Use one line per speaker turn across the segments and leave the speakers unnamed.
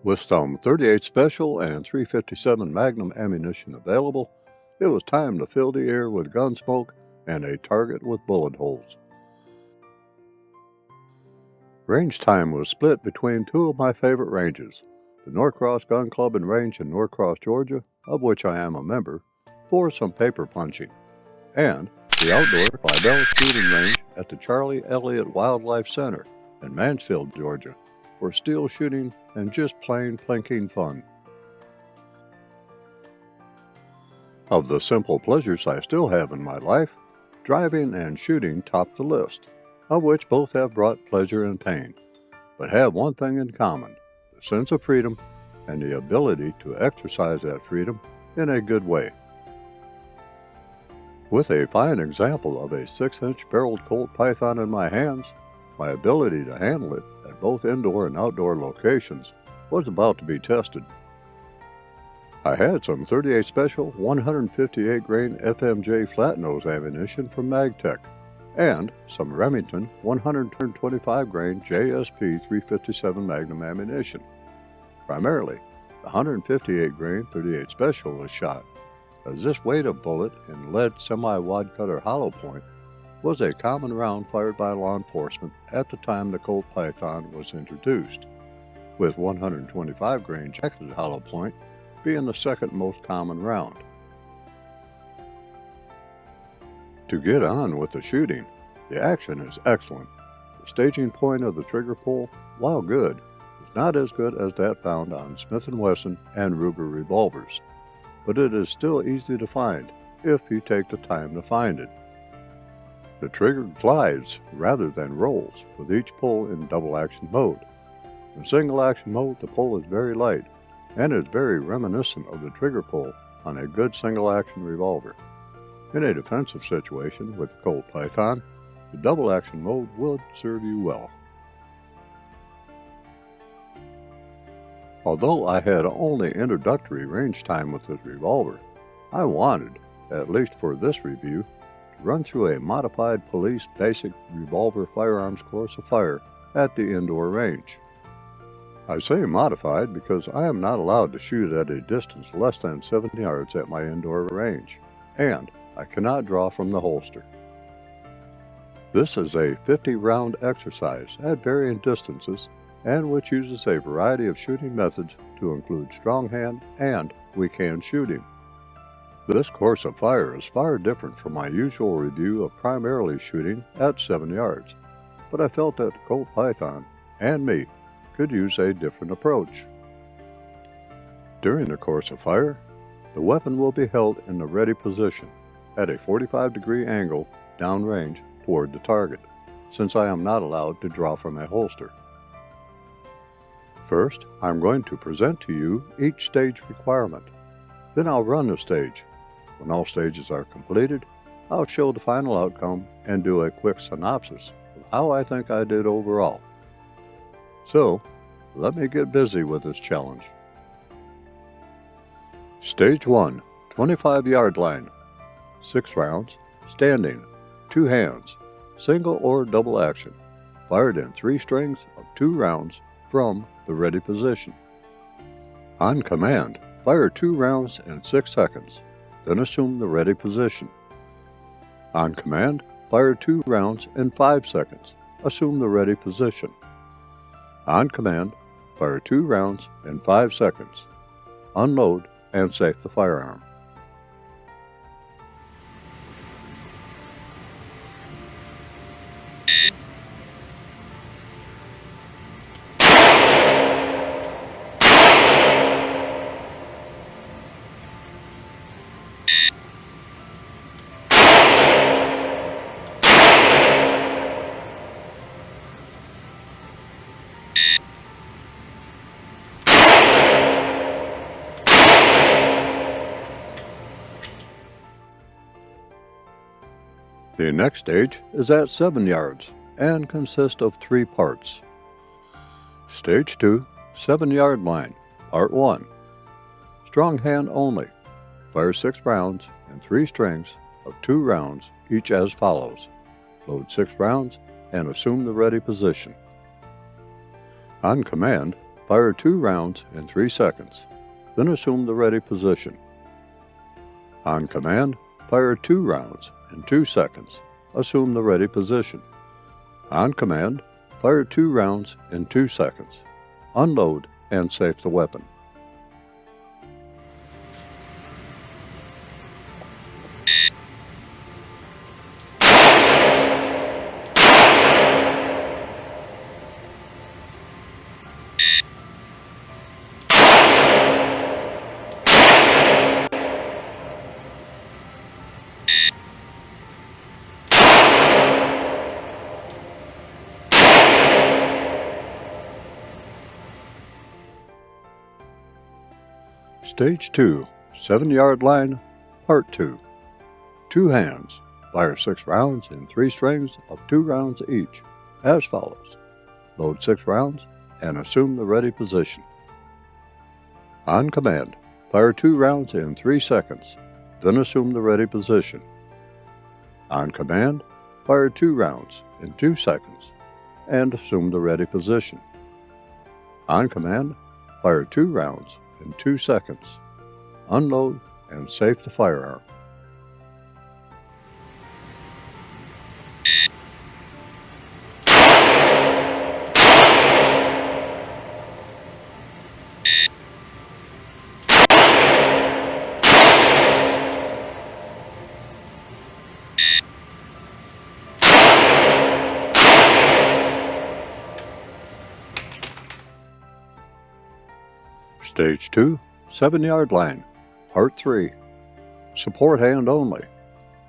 With some .38 Special and .357 Magnum ammunition available, it was time to fill the air with gun smoke and a target with bullet holes. Range time was split between two of my favorite ranges, the Norcross Gun Club and Range in Norcross, Georgia, of which I am a member, for some paper punching, and the outdoor Bybell shooting range at the Charlie Elliott Wildlife Center in Mansfield, Georgia, for steel shooting and just plain plinking fun. Of the simple pleasures I still have in my life, driving and shooting top the list, of which both have brought pleasure and pain, but have one thing in common: the sense of freedom and the ability to exercise that freedom in a good way. With a fine example of a 6-inch barreled Colt Python in my hands, my ability to handle it at both indoor and outdoor locations was about to be tested. I had some .38 Special 158 grain FMJ flat nose ammunition from Magtech, and some Remington 125 grain JSP 357 Magnum ammunition. Primarily, the 158 grain .38 Special was shot, as this weight of bullet in lead semi-wad cutter hollow point was a common round fired by law enforcement at the time the Colt Python was introduced, with 125 grain jacketed hollow point being the second most common round. To get on with the shooting, the action is excellent. The staging point of the trigger pull, while good, is not as good as that found on Smith & Wesson and Ruger revolvers, but it is still easy to find if you take the time to find it. The trigger glides rather than rolls, with each pull in double action mode. In single action mode, the pull is very light and is very reminiscent of the trigger pull on a good single action revolver. In a defensive situation with the Colt Python, the double action mode would serve you well. Although I had only introductory range time with this revolver, I wanted, at least for this review, to run through a modified police basic revolver firearms course of fire at the indoor range. I say modified because I am not allowed to shoot at a distance less than 7 yards at my indoor range, and I cannot draw from the holster. This is a 50-round exercise at varying distances and which uses a variety of shooting methods to include strong hand and weak hand shooting. This course of fire is far different from my usual review of primarily shooting at 7 yards, but I felt that the Colt Python and me could use a different approach. During the course of fire, the weapon will be held in the ready position at a 45-degree angle downrange toward the target, since I am not allowed to draw from a holster. First, I'm going to present to you each stage requirement. Then I'll run the stage. When all stages are completed, I'll show the final outcome and do a quick synopsis of how I think I did overall. So, let me get busy with this challenge. Stage 1, 25-yard line. 6 rounds, standing, 2 hands, single or double action, fired in 3 strings of 2 rounds from the ready position. On command, fire 2 rounds in 6 seconds, then assume the ready position. On command, fire 2 rounds in 5 seconds, assume the ready position. On command, fire 2 rounds in 5 seconds. Unload and safe the firearm. The next stage is at 7 yards and consists of 3 parts. Stage 2, 7-yard line, Part 1. Strong hand only. Fire 6 rounds in 3 strings of 2 rounds, each as follows. Load 6 rounds and assume the ready position. On command, fire 2 rounds in 3 seconds, then assume the ready position. On command, fire 2 rounds in 2 seconds, assume the ready position. On command, fire 2 rounds in 2 seconds, unload and safe the weapon. Stage 2, 7-yard line, Part 2. 2 hands, fire 6 rounds in 3 strings of 2 rounds each, as follows. Load 6 rounds and assume the ready position. On command, fire 2 rounds in 3 seconds, then assume the ready position. On command, fire 2 rounds in 2 seconds and assume the ready position. On command, fire 2 rounds in 2 seconds, unload and safe the firearm. Stage 2, 7-yard line, Part 3. Support hand only.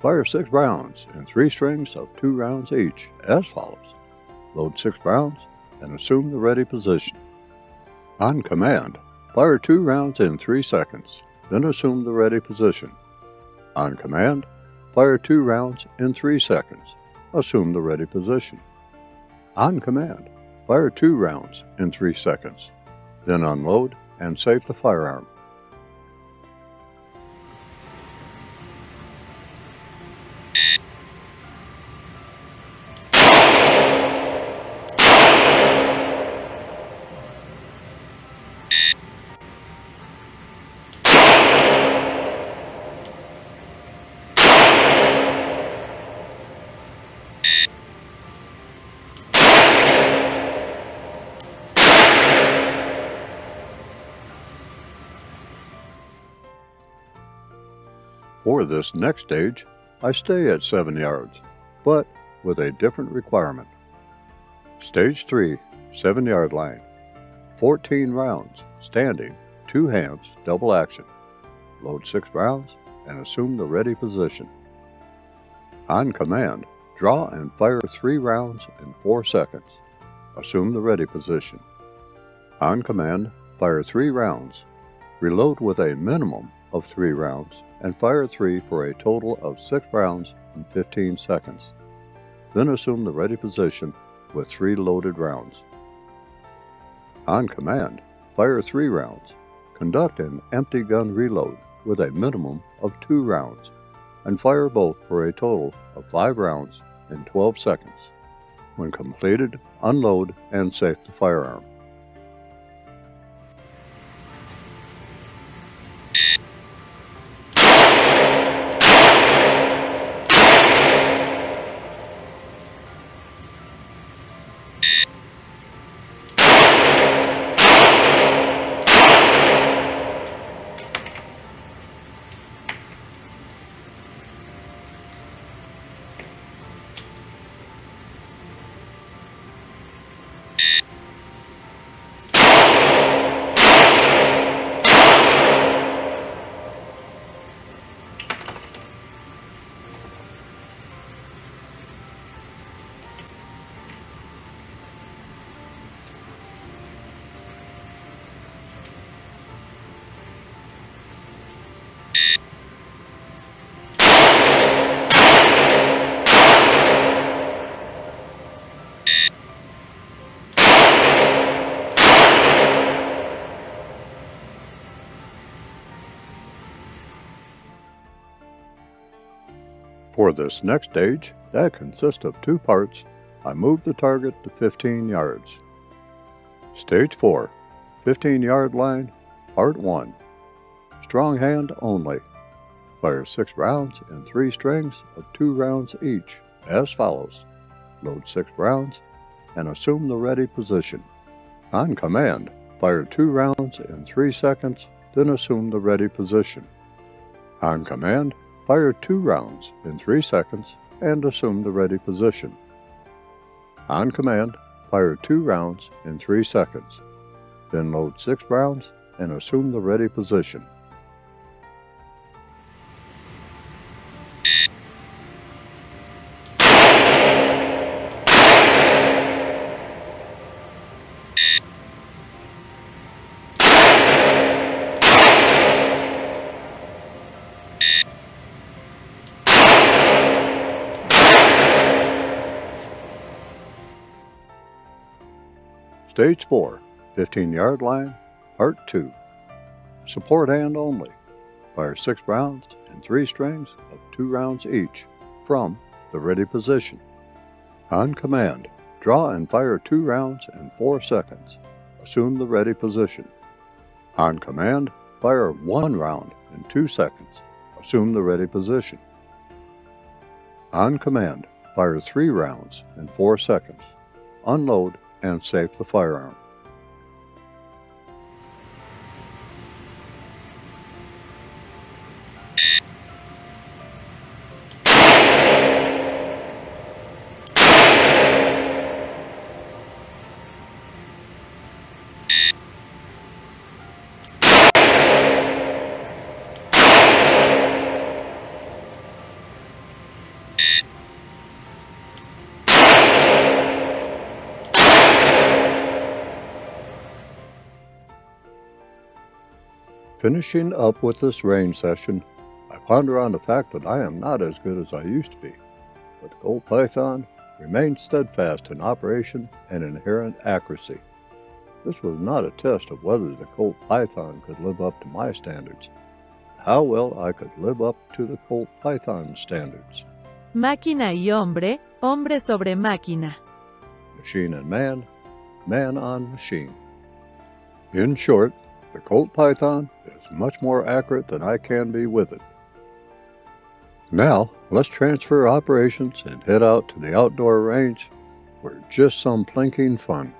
Fire 6 rounds in 3 strings of 2 rounds each, as follows. Load 6 rounds and assume the ready position. On command, fire 2 rounds in 3 seconds, then assume the ready position. On command, fire 2 rounds in 3 seconds, assume the ready position. On command, fire 2 rounds in 3 seconds, then unload and safe the firearm. For this next stage, I stay at 7 yards, but with a different requirement. Stage 3, 7-yard line. 14 rounds, standing, 2 hands, double action. Load 6 rounds and assume the ready position. On command, draw and fire 3 rounds in 4 seconds. Assume the ready position. On command, fire 3 rounds. Reload with a minimum of 3 rounds and fire 3 for a total of 6 rounds in 15 seconds. Then assume the ready position with 3 loaded rounds. On command, fire 3 rounds. Conduct an empty gun reload with a minimum of 2 rounds and fire both for a total of 5 rounds in 12 seconds. When completed, unload and safe the firearm. For this next stage, that consists of 2 parts, I move the target to 15 yards. Stage 4, 15-yard line, Part 1. Strong hand only. Fire 6 rounds in 3 strings of 2 rounds each, as follows. Load 6 rounds and assume the ready position. On command, fire 2 rounds in 3 seconds, then assume the ready position. On command, fire 2 rounds in 3 seconds and assume the ready position. On command, fire 2 rounds in 3 seconds, then load 6 rounds and assume the ready position. Stage 4, 15-yard line, Part 2. Support hand only. Fire 6 rounds in 3 strings of 2 rounds each from the ready position. On command, draw and fire 2 rounds in 4 seconds. Assume the ready position. On command, fire 1 round in 2 seconds. Assume the ready position. On command, fire 3 rounds in 4 seconds. Unload and safe the firearm. Finishing up with this range session, I ponder on the fact that I am not as good as I used to be, but the Colt Python remained steadfast in operation and inherent accuracy. This was not a test of whether the Colt Python could live up to my standards, but how well I could live up to the Colt Python standards.
Máquina y hombre, hombre sobre máquina.
Machine and man, man on machine. In short, the Colt Python is much more accurate than I can be with it. Now, let's transfer operations and head out to the outdoor range for just some plinking fun.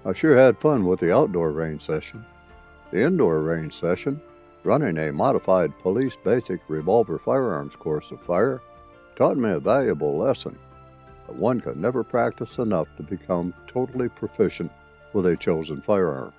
I sure had fun with the outdoor range session. The indoor range session, running a modified police basic revolver firearms course of fire, taught me a valuable lesson that one can never practice enough to become totally proficient with a chosen firearm.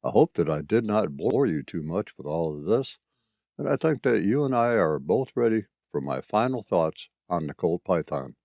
I hope that I did not bore you too much with all of this, and I think that you and I are both ready for my final thoughts on the Colt Python.